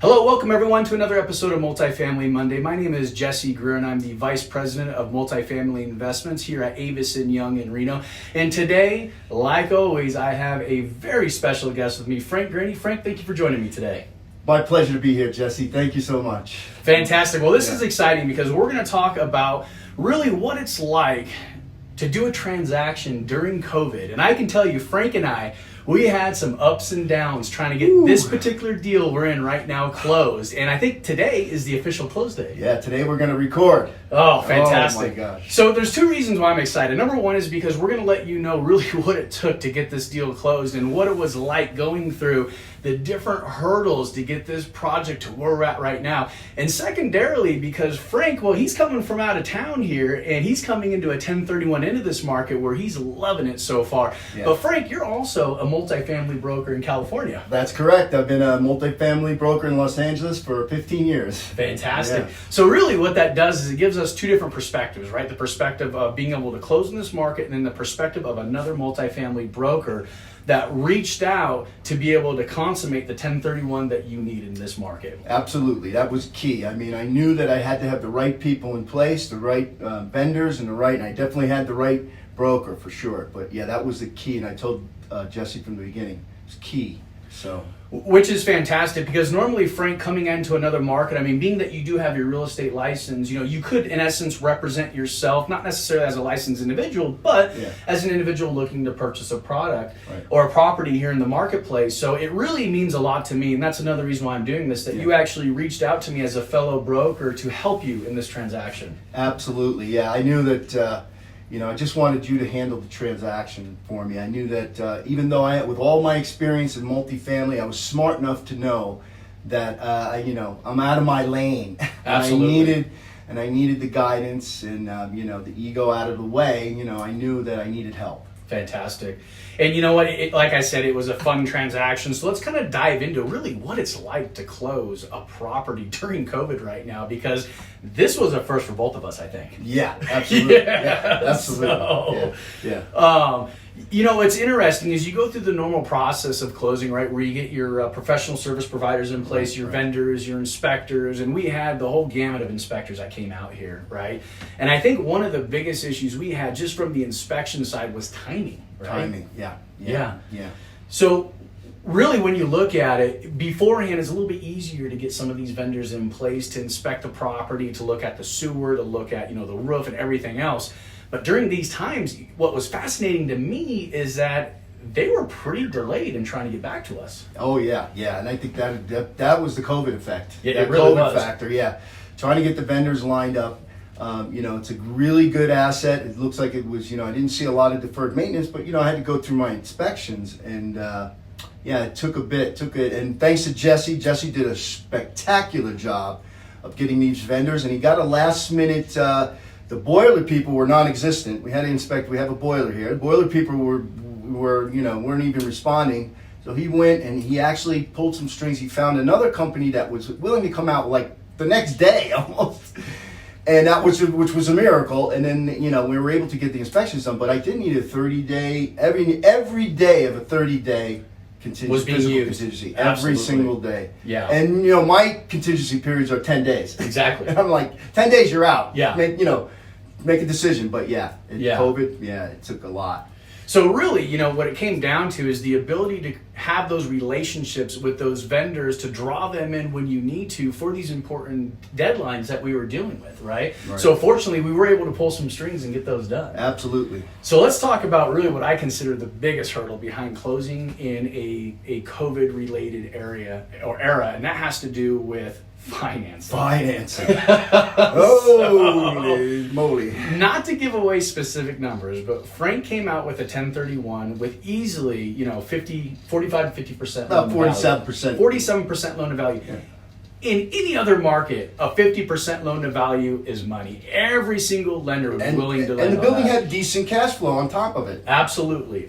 Hello, welcome everyone to another episode of Multifamily Monday. My name is Jesse Greer and I'm the Vice President of Multifamily Investments here at Avis & Young in Reno. And today, like always, I have a very special guest with me, Frank Graney. Frank, thank you for joining me today. My pleasure to be here, Jesse. Thank you so much. Fantastic. Well, this is exciting because we're going to talk about really what it's like to do a transaction during COVID. And I can tell you, Frank and I, we had some ups and downs trying to get this particular deal we're in right now closed. And I think today is the official close day. Yeah, today we're going to record. Oh, fantastic. Oh, my gosh. So there's two reasons why I'm excited. Number one is because we're going to let you know really what it took to get this deal closed and what it was like going through the different hurdles to get this project to where we're at right now. And secondarily, because Frank, well, he's coming from out of town here and he's coming into a 1031 into this market where he's loving it so far. Yeah. But Frank, you're also a multifamily broker in California. That's correct. I've been a multifamily broker in Los Angeles for 15 years. Fantastic. Yeah. So really what that does is it gives us two different perspectives, right? The perspective of being able to close in this market and then the perspective of another multifamily broker that reached out to be able to consummate the 1031 that you need in this market. Absolutely. That was key. I mean, I knew that I had to have the right people in place, the right vendors, and I definitely had the right broker for sure. But yeah, that was the key. And I told Jesse from the beginning, it's key. So. Which is fantastic because normally, Frank, coming into another market, I mean, being that you do have your real estate license, you know, you could in essence represent yourself, not necessarily as a licensed individual, but as an individual looking to purchase a product or a property here in the marketplace. So it really means a lot to me, and that's another reason why I'm doing this, that you actually reached out to me as a fellow broker to help you in this transaction. Absolutely, yeah. I knew that I just wanted you to handle the transaction for me. I knew that even though with all my experience in multifamily, I was smart enough to know that I'm out of my lane. Absolutely. And I needed the guidance and the ego out of the way. I knew that I needed help. Fantastic. And you know what, like I said, it was a fun transaction. So let's kind of dive into really what it's like to close a property during COVID right now, because this was a first for both of us, I think. Yeah, absolutely. Yeah, absolutely. So, yeah. What's interesting is you go through the normal process of closing, right, where you get your professional service providers in place, your vendors, your inspectors, and we had the whole gamut of inspectors that came out here, right? And I think one of the biggest issues we had just from the inspection side was timing, right? Timing, yeah. So really, when you look at it, beforehand it's a little bit easier to get some of these vendors in place to inspect the property, to look at the sewer, to look at, the roof and everything else. But during these times, what was fascinating to me is that they were pretty delayed in trying to get back to us. Oh yeah, and I think that was the COVID effect. Yeah, that it really COVID was. factor. Yeah, trying to get the vendors lined up. It's a really good asset. It looks like it was. I didn't see a lot of deferred maintenance, but I had to go through my inspections, and it took a bit. And thanks to Jesse. Jesse did a spectacular job of getting these vendors, and he got a last minute. The boiler people were non-existent. We had to inspect. We have a boiler here. The boiler people weren't even responding. So he went and he actually pulled some strings. He found another company that was willing to come out like the next day almost, and which was a miracle. And then we were able to get the inspections done. But I did need a 30-day every day of a 30-day. Was being used. Contingency Absolutely. Every single day. Yeah. And my contingency periods are 10 days. Exactly. And I'm like, 10 days you're out. Yeah. Make a decision. But COVID, it took a lot. So really, what it came down to is the ability to have those relationships with those vendors to draw them in when you need to for these important deadlines that we were dealing with, right? So fortunately, we were able to pull some strings and get those done. Absolutely. So let's talk about really what I consider the biggest hurdle behind closing in a COVID-related era, and that has to do with financing. Holy moly. Not to give away specific numbers, but Frank came out with a 1031 with easily, 45 to 50% About loan to 47%. 47% loan to value. Yeah. In any other market, a 50% loan to value is money. Every single lender was willing to lend. And the building had decent cash flow on top of it. Absolutely.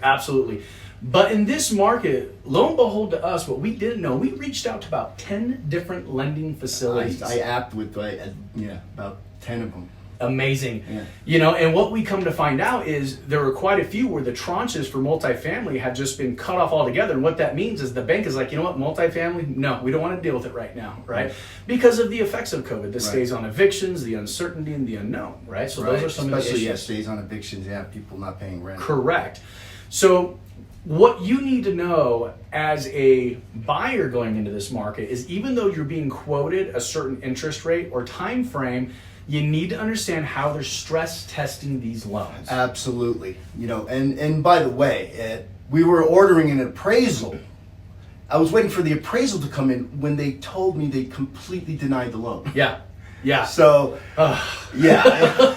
But in this market, lo and behold to us, what we didn't know, we reached out to about 10 different lending facilities. I apped with about 10 of them. Amazing. Yeah. You know, and what we come to find out is there were quite a few where the tranches for multifamily have just been cut off altogether. And what that means is the bank is like, you know what, multifamily, no, we don't want to deal with it right now, right? Because of the effects of COVID. This stays on evictions, the uncertainty, and the unknown, right? So those are some of the issues. Especially, stays on evictions, people not paying rent. Correct. So what you need to know as a buyer going into this market is even though you're being quoted a certain interest rate or time frame, you need to understand how they're stress testing these loans. Absolutely. You know, and by the way, we were ordering an appraisal. I was waiting for the appraisal to come in when they told me they completely denied the loan. Yeah. Yeah. So, yeah.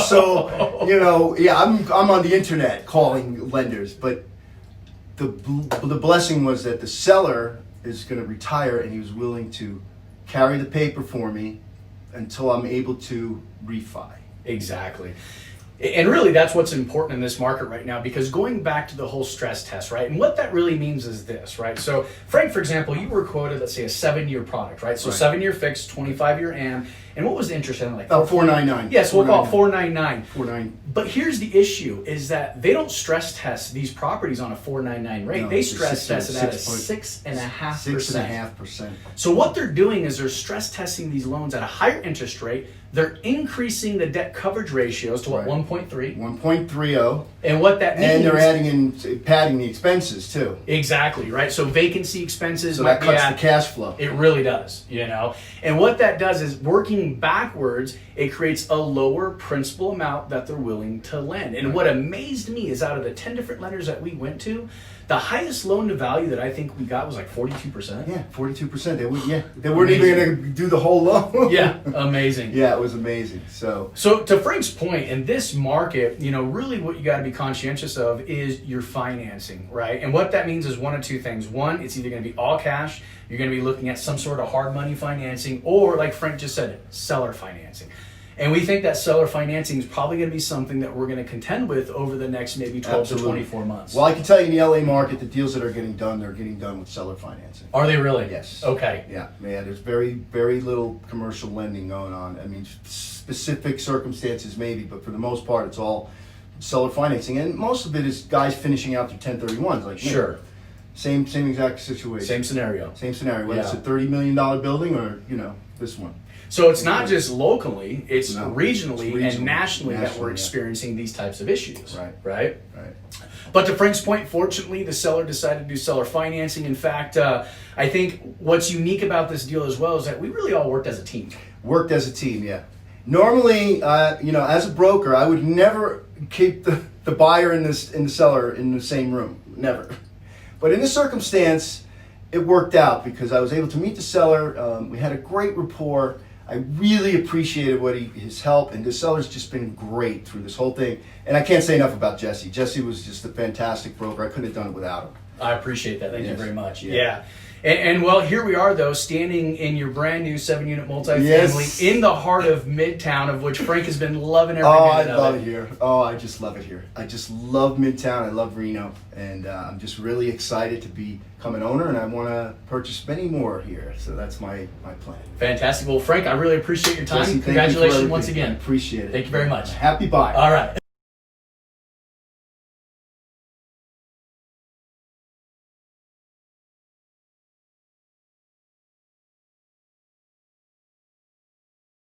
So, you know, I'm on the internet calling lenders, but the blessing was that the seller is going to retire and he was willing to carry the paper for me until I'm able to refi. Exactly. And really, that's what's important in this market right now, because going back to the whole stress test, right? And what that really means is this, right? So, Frank, for example, you were quoted, let's say, a 7-year product, right? So, 7-year fixed, 25-year AM. And what was the interest in? Like about 4.99. Yes, we'll call it 4.99. 4.9. But here's the issue: is that they don't stress test these properties on a 4.99 rate. No, they stress test it at a 6.5%. 6.5%. So what they're doing is they're stress testing these loans at a higher interest rate. They're increasing the debt coverage ratios to what, 1.3? 1.30. And what that means, and they're padding the expenses too. Exactly, right? So vacancy expenses So might that cuts be the cash flow. It really does, you know. And what that does is, working backwards, it creates a lower principal amount that they're willing to lend. And what amazed me is, out of the 10 different lenders that we went to, the highest loan to value that I think we got was like 42%. Yeah, 42%. They weren't even going to do the whole loan. Yeah, amazing. Yeah, it was amazing. So to Frank's point, in this market, you know, really what you got to be conscientious of is your financing, right? And what that means is one of two things. One, it's either going to be all cash, you're going to be looking at some sort of hard money financing, or like Frank just said, seller financing. And we think that seller financing is probably going to be something that we're going to contend with over the next maybe 12 to 24 months. Well, I can tell you in the LA market, the deals that are getting done, they're getting done with seller financing. Are they really? Yes. Okay. Yeah, there's very, very little commercial lending going on. I mean, specific circumstances maybe, but for the most part, it's all seller financing. And most of it is guys finishing out their 1031s like me. Sure. Same exact situation. Same scenario. Whether it's a $30 million building or, you know, this one. So it's not just locally, it's No, regionally it's and nationally that we're yeah. experiencing these types of issues. Right. Right? Right. But to Frank's point, fortunately, the seller decided to do seller financing. In fact, I think what's unique about this deal as well is that we really all worked as a team. Worked as a team, yeah. Normally, you know, as a broker, I would never keep the buyer and the seller in the same room. Never. But in this circumstance, it worked out because I was able to meet the seller. We had a great rapport. I really appreciated his help, and the seller's just been great through this whole thing. And I can't say enough about Jesse. Jesse was just a fantastic broker. I couldn't have done it without him. I appreciate that. Thank you very much. Yeah. And well, here we are, though, standing in your brand new 7-unit multifamily in the heart of Midtown, of which Frank has been loving every minute of it. I love it here. Oh, I just love it here. I just love Midtown. I love Reno. And I'm just really excited to become an owner, and I want to purchase many more here. So that's my plan. Fantastic. Well, Frank, I really appreciate your time. Jesse, Congratulations once again. Appreciate it. Thank you very much. Happy buy. All right.